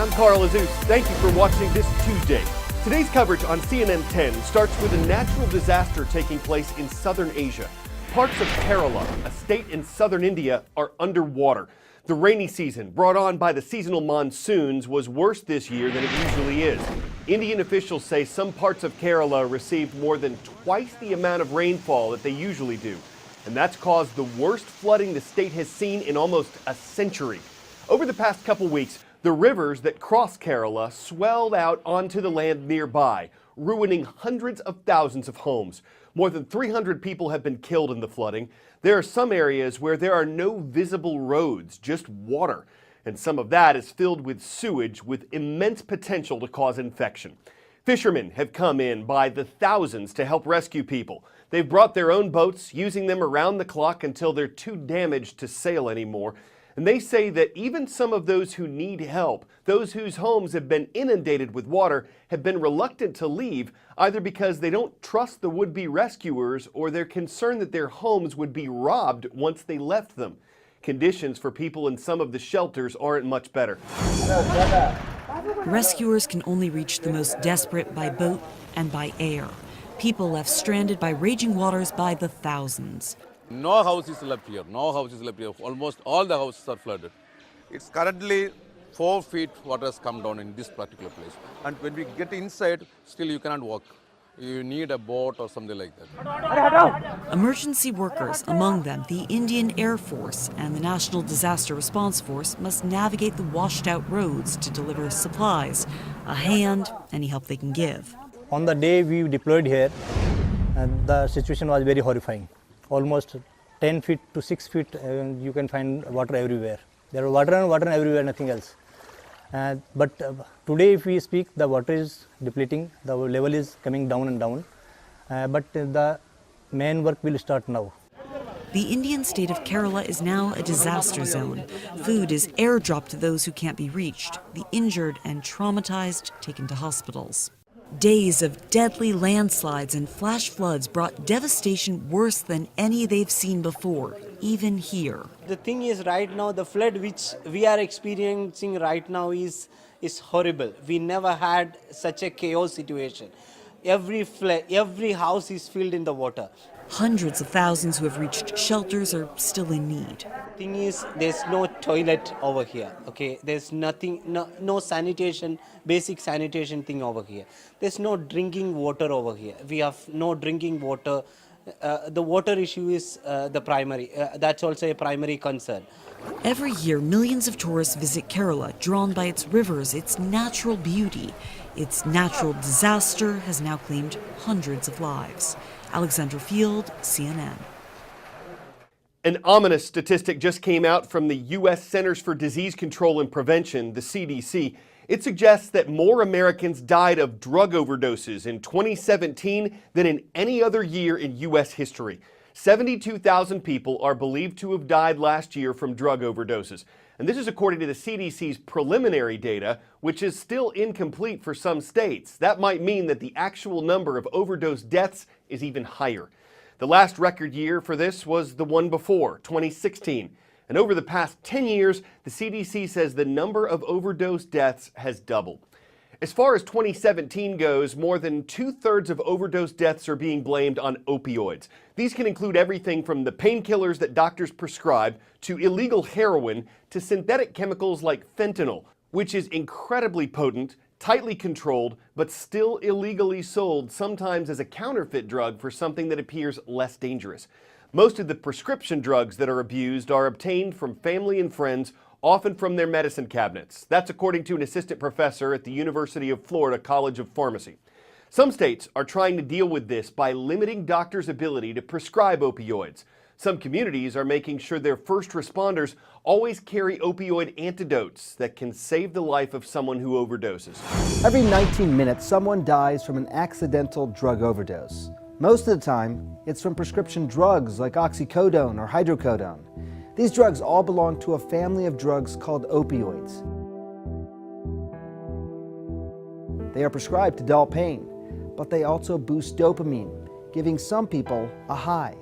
I'm Carl Azus. Thank you for watching this Tuesday. Today's coverage on CNN 10 starts with a natural disaster taking place in southern Asia. Parts of Kerala, a state in southern India, are underwater. The rainy season, brought on by the seasonal monsoons, was worse this year than it usually is. Indian officials say some parts of Kerala received more than twice the amount of rainfall that they usually do. And that's caused the worst flooding the state has seen in almost a century. Over the past couple weeks, the rivers that cross Kerala swelled out onto the land nearby, ruining hundreds of thousands of homes. More than 300 people have been killed in the flooding. There are some areas where there are no visible roads, just water. And some of that is filled with sewage with immense potential to cause infection. Fishermen have come in by the thousands to help rescue people. They've brought their own boats, using them around the clock until they're too damaged to sail anymore. And they say that even some of those who need help, those whose homes have been inundated with water, have been reluctant to leave, either because they don't trust the would-be rescuers or they're concerned that their homes would be robbed once they left them. Conditions for people in some of the shelters aren't much better. Rescuers can only reach the most desperate by boat and by air. People left stranded by raging waters by the thousands. No house is left here. No house is left here. Almost all the houses are flooded. It's currently 4 feet water has come down in this particular place. And when we get inside, still you cannot walk. You need a boat or something like that. Emergency workers, among them the Indian Air Force and the National Disaster Response Force, must navigate the washed-out roads to deliver supplies, a hand, any help they can give. On the day we deployed here, the situation was very horrifying. Almost 10 feet to 6 feet, you can find water everywhere. There are water and everywhere, nothing else. But today, if we speak, the water is depleting, the level is coming down and down. But the main work will start now. The Indian state of Kerala is now a disaster zone. Food is airdropped to those who can't be reached, the injured and traumatized taken to hospitals. Days of deadly landslides and flash floods brought devastation worse than any they've seen before, even here. The thing is, right now, the flood which we are experiencing right now is horrible. We never had such a chaos situation. Every house is filled in the water. Hundreds of thousands who have reached shelters are still in need. The thing is, there's no toilet over here, okay? There's nothing, no sanitation, basic sanitation thing over here. There's no drinking water over here. We have no drinking water. The water issue is the primary, that's also a primary concern. Every year, millions of tourists visit Kerala, drawn by its rivers, its natural beauty. Its natural disaster has now claimed hundreds of lives. Alexandra Field, CNN. An ominous statistic just came out from the U.S. Centers for Disease Control and Prevention, the CDC. It suggests that more Americans died of drug overdoses in 2017 than in any other year in U.S. history. 72,000 people are believed to have died last year from drug overdoses. And this is according to the CDC's preliminary data, which is still incomplete for some states. That might mean that the actual number of overdose deaths is even higher. The last record year for this was the one before, 2016. And over the past 10 years, the CDC says the number of overdose deaths has doubled. As far as 2017 goes, more than 2/3 of overdose deaths are being blamed on opioids. These can include everything from the painkillers that doctors prescribe to illegal heroin to synthetic chemicals like fentanyl, which is incredibly potent, tightly controlled, but still illegally sold, sometimes as a counterfeit drug for something that appears less dangerous. Most of the prescription drugs that are abused are obtained from family and friends, often from their medicine cabinets. That's according to an assistant professor at the University of Florida College of Pharmacy. Some states are trying to deal with this by limiting doctors' ability to prescribe opioids. Some communities are making sure their first responders always carry opioid antidotes that can save the life of someone who overdoses. Every 19 minutes, someone dies from an accidental drug overdose. Most of the time, it's from prescription drugs like oxycodone or hydrocodone. These drugs all belong to a family of drugs called opioids. They are prescribed to dull pain, but they also boost dopamine, giving some people a high.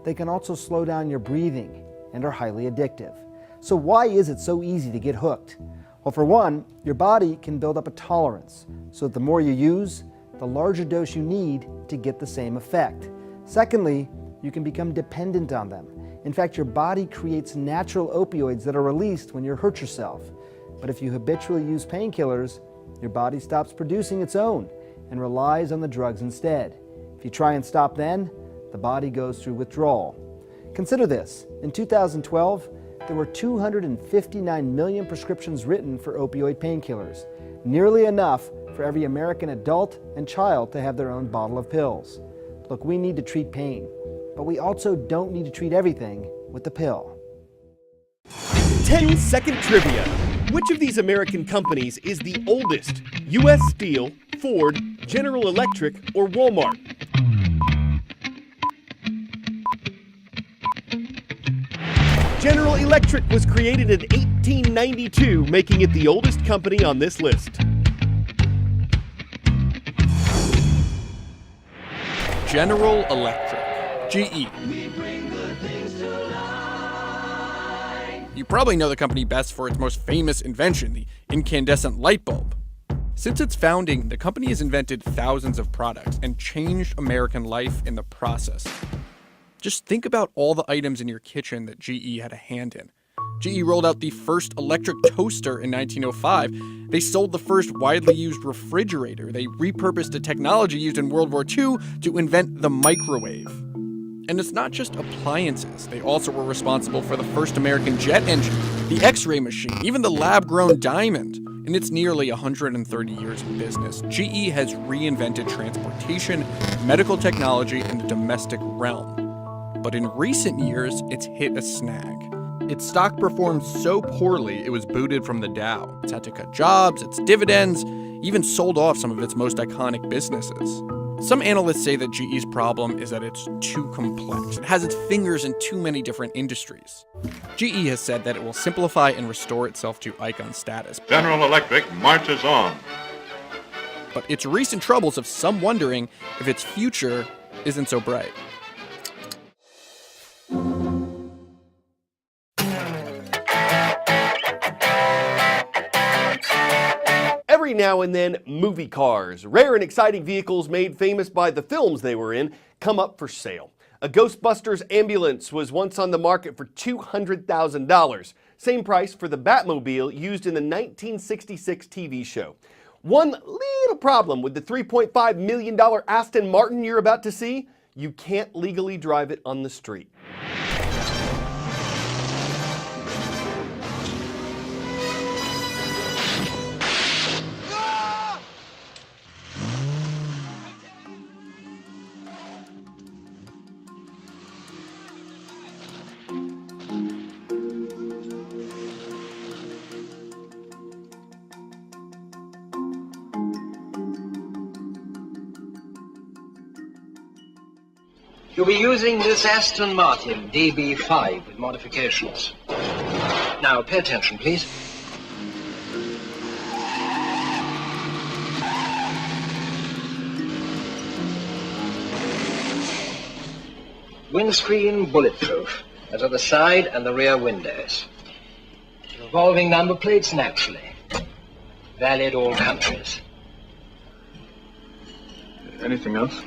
They can also slow down your breathing and are highly addictive. So why is it so easy to get hooked? Well, for one, your body can build up a tolerance, so that the more you use, the larger dose you need to get the same effect. Secondly, you can become dependent on them. In fact, your body creates natural opioids that are released when you hurt yourself. But if you habitually use painkillers, your body stops producing its own and relies on the drugs instead. If you try and stop then, the body goes through withdrawal. Consider this. In 2012, there were 259 million prescriptions written for opioid painkillers, nearly enough for every American adult and child to have their own bottle of pills. Look, we need to treat pain, but we also don't need to treat everything with the pill. 10-second trivia. Which of these American companies is the oldest? U.S. Steel, Ford, General Electric, or Walmart? General Electric was created in 1892, making it the oldest company on this list. General Electric, GE. You probably know the company best for its most famous invention, the incandescent light bulb. Since its founding, the company has invented thousands of products and changed American life in the process. Just think about all the items in your kitchen that GE had a hand in. GE rolled out the first electric toaster in 1905. They sold the first widely used refrigerator. They repurposed a technology used in World War II to invent the microwave. And it's not just appliances. They also were responsible for the first American jet engine, the X-ray machine, even the lab-grown diamond. In its nearly 130 years in business, GE has reinvented transportation, medical technology, and the domestic realm. But in recent years, it's hit a snag. Its stock performed so poorly, it was booted from the Dow. It's had to cut jobs, its dividends, even sold off some of its most iconic businesses. Some analysts say that GE's problem is that it's too complex. It has its fingers in too many different industries. GE has said that it will simplify and restore itself to icon status. General Electric marches on. But its recent troubles have some wondering if its future isn't so bright. Every now and then, movie cars, rare and exciting vehicles made famous by the films they were in, come up for sale. A Ghostbusters ambulance was once on the market for $200,000. Same price for the Batmobile used in the 1966 TV show. One little problem with the $3.5 million Aston Martin you're about to see: you can't legally drive it on the street. You'll be using this Aston Martin DB5 with modifications. Now, pay attention, please. Windscreen bulletproof, as are the side and the rear windows. Revolving number plates naturally. Valid all countries. Anything else?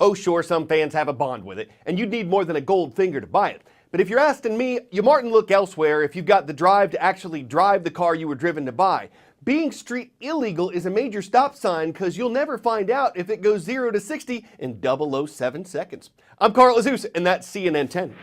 Oh sure, some fans have a bond with it, and you'd need more than a gold finger to buy it. But if you're asking me, you mightn't look elsewhere if you've got the drive to actually drive the car you were driven to buy. Being street illegal is a major stop sign because you'll never find out if it goes 0 to 60 in 007 seconds. I'm Carl Azus, and that's CNN 10.